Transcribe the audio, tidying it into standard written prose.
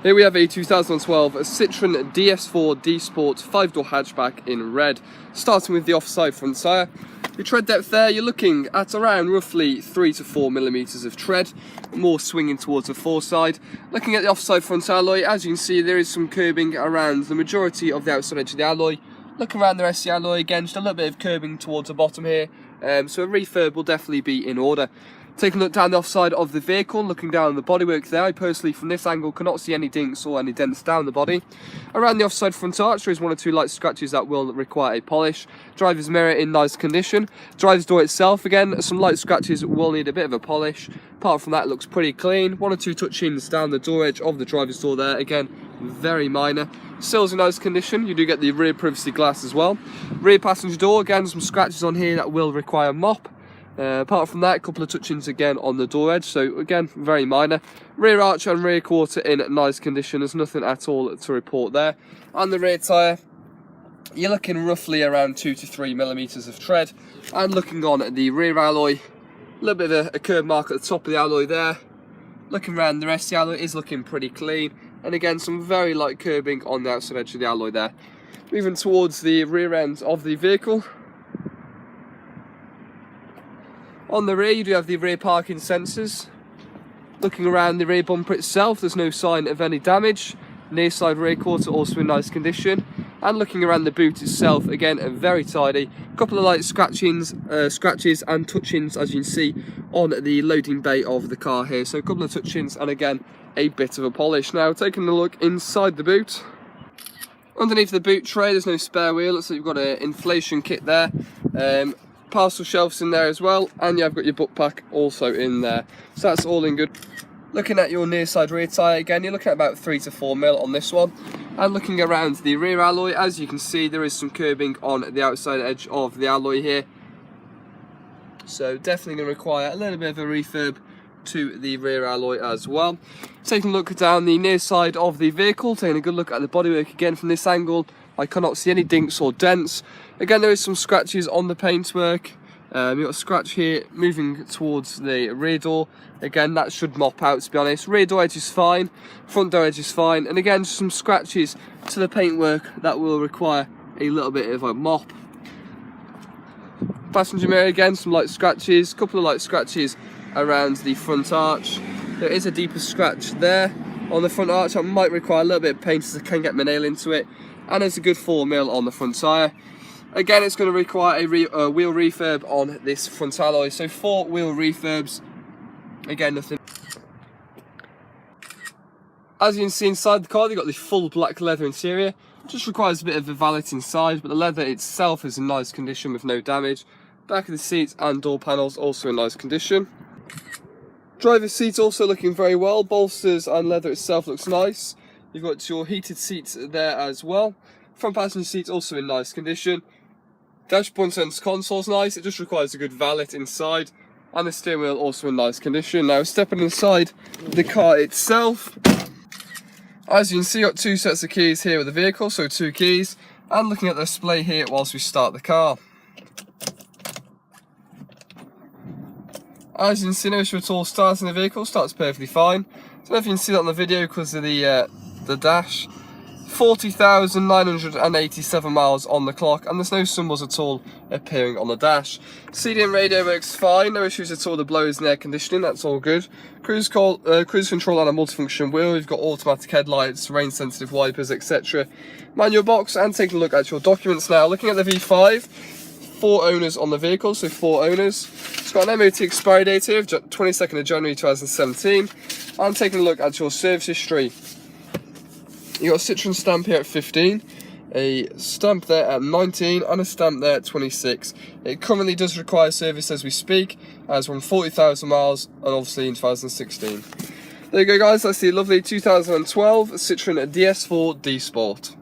Here we have a 2012 Citroen Ds4 Dsport 5-door hatchback in red. Starting with the offside front tyre. Your tread depth there, you're looking at around roughly 3 to 4 millimeters of tread, more swinging towards the foreside. Looking at the offside front alloy, as you can see there is some curbing around the majority of the outside edge of the alloy. Look around the rest of the alloy, again just a little bit of curbing towards the bottom here, so a refurb will definitely be in order. Taking a look down the offside of the vehicle, looking down the bodywork there, I personally from this angle cannot see any dinks or any dents down the body. Around the offside front arch there is 1 or 2 light scratches that will require a polish. Driver's mirror in nice condition. Driver's door itself, again, some light scratches will need a bit of a polish. Apart from that, it looks pretty clean. 1 or 2 touch-ins down the door edge of the driver's door there, again, very minor. Sills in nice condition. You do get the rear privacy glass as well. Rear passenger door, again, some scratches on here that will require a mop. Apart from that, a couple of touch-ins again on the door edge, so again, very minor. Rear arch and rear quarter in nice condition, there's nothing at all to report there. And the rear tyre, you're looking roughly around 2 to 3 millimeters of tread. And looking on at the rear alloy, a little bit of a curb mark at the top of the alloy there. Looking around the rest of the alloy is looking pretty clean. And again, some very light curbing on the outside edge of the alloy there. Moving towards the rear end of the vehicle. On the rear, you do have the rear parking sensors. Looking around the rear bumper itself, there's no sign of any damage. Near side rear quarter also in nice condition. And looking around the boot itself, again, very tidy. A couple of light scratches and touch-ins, as you can see, on the loading bay of the car here. So a couple of touch-ins and again, a bit of a polish. Now, taking a look inside the boot. Underneath the boot tray, there's no spare wheel. Looks like you've got an inflation kit there. Parcel shelves in there as well, and you've got your book pack also in there, so that's all in good. Looking at your near side rear tyre, again you're looking at about 3 to 4 mil on this one. And looking around the rear alloy, as you can see there is some curbing on the outside edge of the alloy here, so definitely going to require a little bit of a refurb to the rear alloy as well. Taking a look down the near side of the vehicle, taking a good look at the bodywork again from this angle, I cannot see any dinks or dents. Again, there is some scratches on the paintwork. You've got a scratch here moving towards the rear door. Again, that should mop out, to be honest. Rear door edge is fine, front door edge is fine, and again, some scratches to the paintwork that will require a little bit of a mop. Passenger mirror, again, some light scratches, couple of light scratches around the front arch. There is a deeper scratch there on the front arch that might require a little bit of paint as I can get my nail into it. And there's a good 4 mil on the front tyre. Again, it's going to require a wheel refurb on this front alloy, so 4 wheel refurbs. Again, nothing. As you can see inside the car, they've got the full black leather interior. Just requires a bit of a valet inside, but the leather itself is in nice condition with no damage. Back of the seats and door panels also in nice condition. Driver's seat also looking very well. Bolsters and leather itself looks nice. You've got your heated seats there as well. Front passenger seat also in nice condition. Dashboard and console's nice, it just requires a good valet inside. And the steering wheel also in nice condition. Now stepping inside the car itself. As you can see, you've got 2 sets of keys here with the vehicle, so 2 keys. And looking at the display here whilst we start the car. As you can see, no issue at all starting the vehicle, starts perfectly fine. I don't know if you can see that on the video because of the dash. 40,987 miles on the clock, and there's no symbols at all appearing on the dash. CD and radio works fine, no issues at all. The blowers and air conditioning, that's all good. Cruise control and a multifunction wheel. You've got automatic headlights, rain sensitive wipers, etc. Manual box. And taking a look at your documents now. Looking at the V5, 4 owners on the vehicle, so 4 owners. It's got an MOT expiry date here of 22nd of January 2017. And taking a look at your service history. You've got a Citroen stamp here at 15, a stamp there at 19, and a stamp there at 26. It currently does require service as we speak, as we're on 40,000 miles, and obviously in 2016. There you go guys, that's the lovely 2012 Citroen Ds4 Hdi Dsport.